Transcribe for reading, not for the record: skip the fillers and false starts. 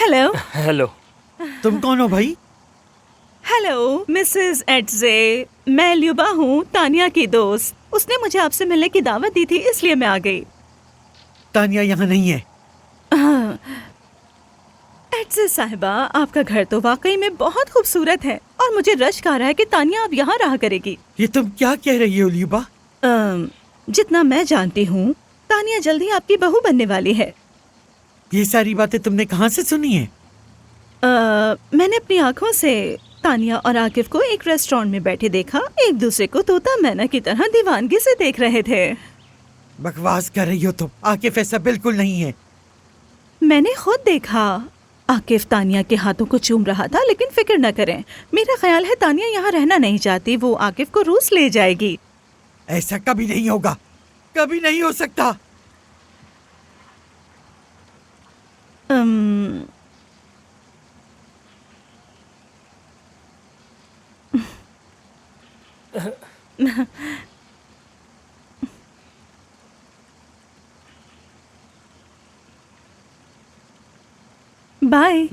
Hello. Hello. तुम कौन हो भाई? हेलो मिसेस एटजे, मैं ल्यूबा हूँ, तानिया की दोस्त। उसने मुझे आपसे मिलने की दावत दी थी, इसलिए मैं आ गई। तानिया यहाँ नहीं है। एटजे साहिबा, आपका घर तो वाकई में बहुत खूबसूरत है और मुझे रश्क आ रहा है कि तानिया अब यहाँ रहा करेगी। ये तुम क्या कह रही हो ल्यूबा? जितना मैं जानती हूँ, तानिया जल्दी आपकी बहू बनने वाली है। ये सारी बातें तुमने कहाँ से सुनी है? मैंने अपनी आंखों से तानिया और आकिफ को एक रेस्टोरेंट में बैठे देखा। एक दूसरे को तोता मैना की तरह दीवानगी से देख रहे थे। बकवास कर रही हो तुम। आकिफ ऐसा बिल्कुल नहीं है। मैंने खुद देखा। आकिफ तानिया के हाथों को चूम रहा था, लेकिन फिक्र न करें, मेरा ख्याल है तानिया यहाँ रहना नहीं चाहती। वो आकिफ को रूस ले जाएगी। ऐसा कभी नहीं होगा, कभी नहीं हो सकता। अम्म, बाय।